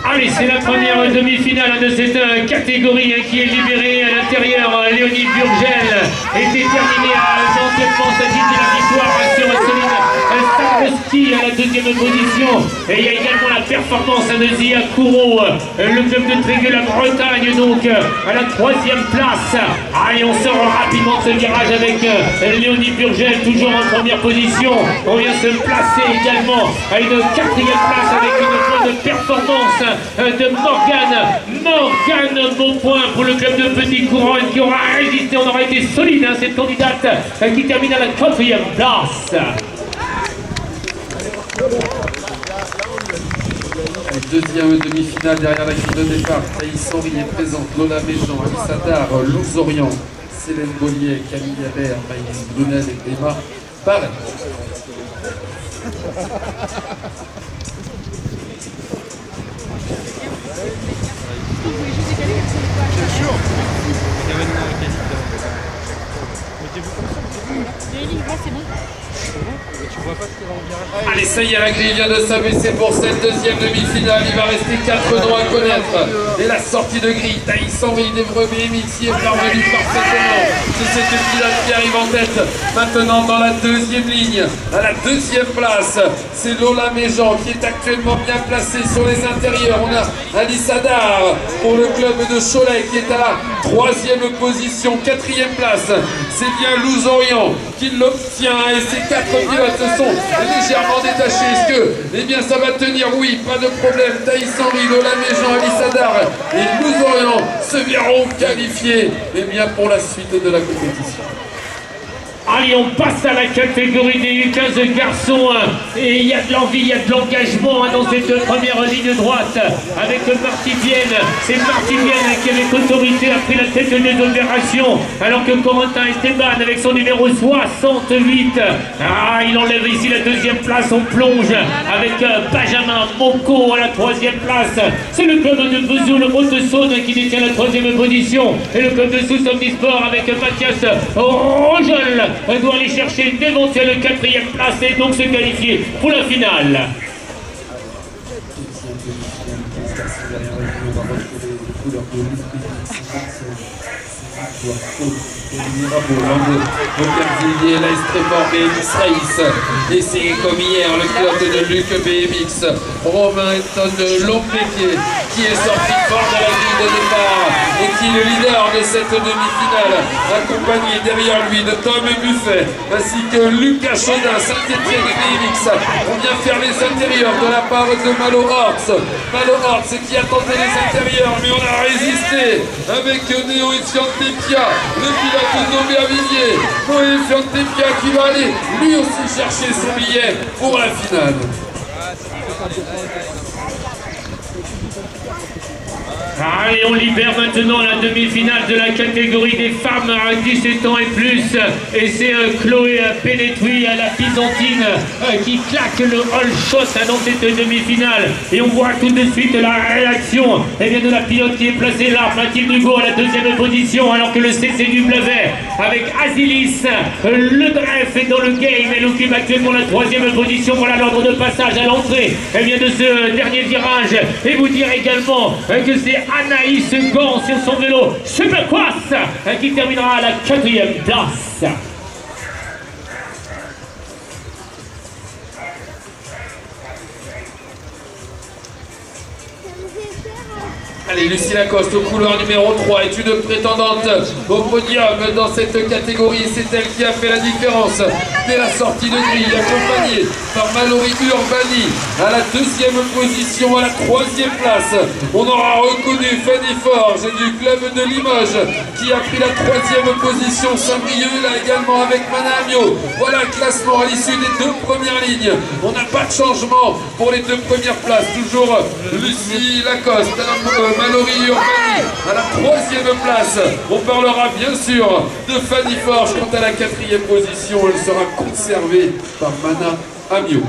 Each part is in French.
Allez, c'est la première demi-finale de cette catégorie qui est libérée à l'intérieur. Léonie Burgel est déterminée dans cette manche à gagner la victoire sur Céline Starowski à la deuxième position. Et il y a également la performance de Zia Kourou, le club de Trégueux, la Bretagne, donc à la troisième place. Allez, on sort rapidement de ce virage avec Léonie Burgel, toujours en première position. On vient se placer également à une quatrième place avec une bonne performance de Morgane Beaupoint pour le club de Petite Couronne qui aura résisté, on aura été solide, hein, cette candidate qui termine à la quatrième place. Deuxième demi-finale derrière la grille de départ. Thaïs Henry est présente, Lola Méjean, Alice Adar, Luz Orient, Célène Bollier, Camille Habert, Maïlis Brunel et Emma Barret. Allez, ça y est, la grille vient de s'abaisser pour cette deuxième demi-finale. Il va rester 4 noms à connaître. Et la sortie de grille, Thaïs Henry d'Evreux BMX y est parvenu parfaitement. C'est cette pilote qui arrive en tête. Maintenant dans la deuxième ligne, à la deuxième place, c'est Lola Méjean qui est actuellement bien placée sur les intérieurs. On a Alice Adar pour le club de Cholet qui est à la troisième position, quatrième place. C'est bien Luz Orient qui l'obtient et ces 4 pilotes sont légèrement détachés. Est-ce que, eh bien, ça va tenir? Oui, pas de problème. Thaïs Henry, Lola Méjean, Alice Adar et Luz Orient se verront qualifiés, eh bien, pour la suite de la compétition. Allez, on passe à la catégorie des U15 garçons. Et il y a de l'envie, il y a de l'engagement dans cette première ligne droite. Avec Marty Vienne. C'est Marty Vienne qui avec autorité a pris la tête des opérations. Alors que Corentin Esteban avec son numéro 68. Il enlève ici la deuxième place. On plonge avec Benjamin Moko à la troisième place. C'est le club de Vesoul Haute-Saône qui détient la troisième position. Et le club de Sousse Omnisport avec Mathias Rogel doit aller chercher une éventuelle quatrième place et donc se qualifier pour la finale. Et c'est comme hier le club de Luc BMX. Romain Eton Lompequier qui est sorti fort de la grille de départ et qui est le leader de cette demi-finale, accompagné derrière lui de Tom Buffet ainsi que Lucas Chaudin, Saint-Étienne BMX. On vient faire les intérieurs de la part de Malo Hortz. Malo Hortz qui a tenté les intérieurs mais on a résisté avec Néo Fiantepia, le pilote de Aubervilliers. Noé Fiantepia qui va aller lui aussi chercher son billet pour la finale. Allez, on libère maintenant la demi-finale de la catégorie des femmes à 17 ans et plus. Et c'est Chloé Pénétruy à la Byzantine qui claque le all shot dans cette demi-finale. Et on voit tout de suite la réaction de la pilote qui est placée là, Mathilde Hugo à la deuxième position, alors que le CCW avec Azilis, le Dref est dans le game. Elle occupe actuellement la troisième position. Voilà l'ordre de passage à l'entrée de ce dernier virage. Et vous dire également que c'est Anaïs Gant sur son vélo Supercross qui terminera à la quatrième place. Allez, Lucie Lacoste au couloir numéro 3 est une prétendante au podium dans cette catégorie. C'est elle qui a fait la différence dès la sortie de grille, accompagnée par Mallory Urbani à la deuxième position, à la troisième place. On aura reconnu Fanny Forge du club de Limoges qui a pris la troisième position. Saint-Brieuc là également avec Manamio. Voilà le classement à l'issue des 2 premières lignes. On n'a pas de changement pour les 2 premières places. Toujours Lucie Lacoste, Mallory Urbani à la troisième place. On parlera bien sûr de Fanny Forge. Quant à la quatrième position, elle sera conservée par Mana Amio.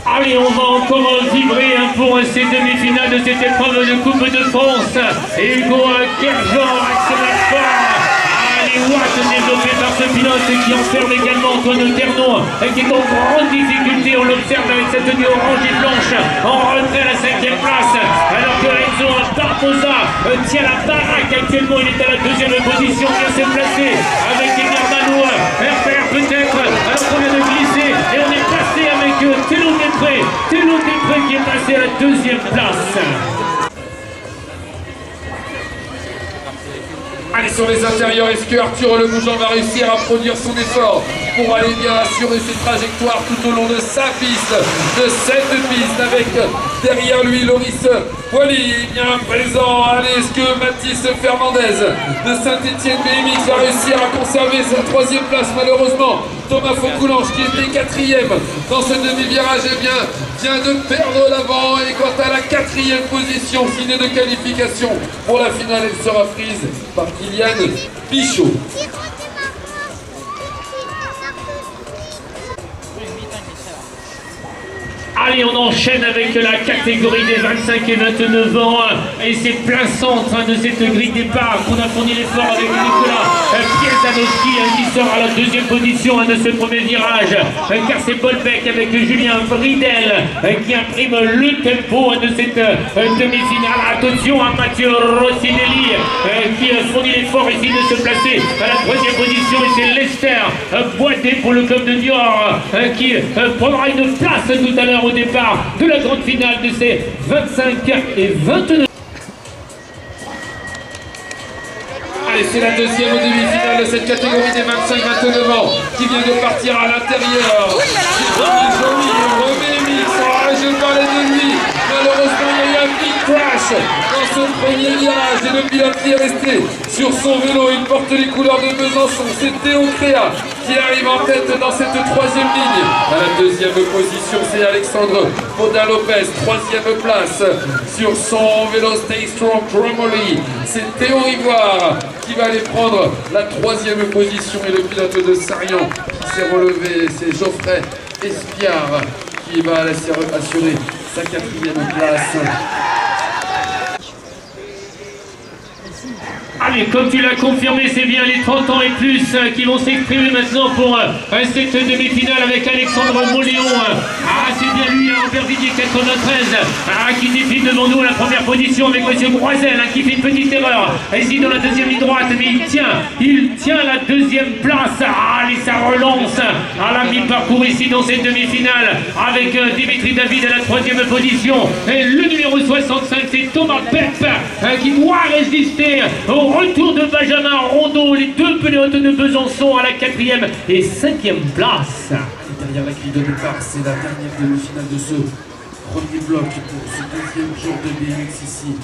Allez, Allez, on va encore vibrer pour ces demi-finales de cette épreuve de Coupe de France. Hugo Kerjan accélère fort. Les watts développés par ce pilote qui enferme également Antoine Ternon qui est en grande difficulté, on l'observe avec cette tenue orange et blanche en retrait à la 5e place, alors que Enzo Barbosa tient la baraque actuellement, il est à la 2e position, vient se placer avec Egarmano, Herbert peut-être, alors qu'on vient de glisser et on est passé avec Thélo Després qui est passé à la 2e place. Allez, sur les intérieurs, est-ce que Arthur Le Mougeant va réussir à produire son effort pour aller bien assurer ses trajectoires tout au long de sa piste, de cette piste, avec derrière lui Loris Poily, bien présent. Allez, est-ce que Mathis Fernandez de Saint-Etienne BMX va réussir à conserver sa 3e place? Malheureusement, Thomas Faucoulange, qui était 4e dans ce demi-virage, eh bien, vient de perdre l'avant. Et quant à la 4e position, signée de qualification pour la finale, elle sera prise par Kylian Pichot. Allez, on enchaîne avec la catégorie des 25 et 29 ans et c'est plein centre de cette grille départ qu'on a fourni l'effort avec Nicolas Piezanowski qui sort à la 2e position de ce premier virage, car c'est Bolbec avec Julien Bridel qui imprime le tempo de cette demi-finale. Attention à Mathieu Rossinelli qui fournit l'effort ici de se placer à la 3e position, et c'est Lester Boité pour le club de Niort qui prendra une place tout à l'heure au départ de la grande finale de ces 25 et 29. Allez, c'est la 2e demi-finale de cette catégorie des 25-29 ans qui vient de partir à l'intérieur. Joli, Remix, je parlais de lui. Malheureusement, il y a eu un big crash dans ce premier virage et le pilote qui est resté sur son vélo. Il porte les couleurs de Besançon. C'est Théo Créa qui arrive en tête dans cette 3e ligne. À la 2e position, c'est Alexandre Baudin Lopez. 3e place sur son vélo Stay Strong Chromoly. C'est Théo Rivoire qui va aller prendre la 3e position, et le pilote de Sarian qui s'est relevé, c'est Geoffrey Espiard qui va assurer sa 4e place. Allez, comme tu l'as confirmé, c'est bien les 30 ans et plus qui vont s'exprimer maintenant pour cette demi-finale avec Alexandre Moléon. C'est bien lui, Aubervilliers 93, qui défile devant nous à la 1re position avec monsieur Groisel, qui fait une petite erreur ici dans la 2e ligne droite, mais il tient la 2e place. Allez, ça relance à la mi-parcours ici dans cette demi-finale avec Dimitri David à la 3e position. Et le numéro 65, c'est Thomas Pep qui doit résister au retour de Benjamin Rondeau, les 2 pilotes de Besançon à la 4e et 5e place. Derrière la grille de départ, c'est la dernière demi-finale de ce premier bloc pour ce 2e jour de BMX ici.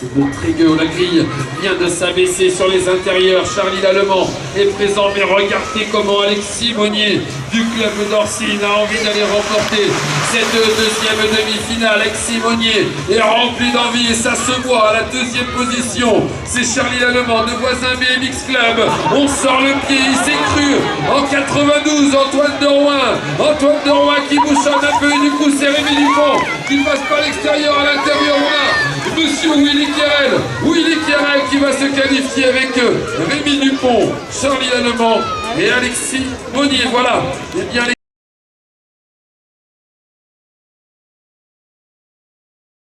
De Trégueux, la grille vient de s'abaisser sur les intérieurs. Charlie Lallemand est présent, mais regardez comment Alexis Monnier du club d'Orsine a envie d'aller remporter cette 2e demi-finale. Alexis Monnier est rempli d'envie et ça se voit à la 2e position. C'est Charlie Lallemand de Voisin BMX Club. On sort le pied, il s'est cru en 92. Antoine de Rouen qui bouchonne un peu, et du coup c'est Rémi Dupont qui passe par l'extérieur. À l'intérieur, on a monsieur Willy Kierel qui va se qualifier avec Rémi Dupont, Charlie Lallemand et Alexis Monnier. Voilà. Et bien,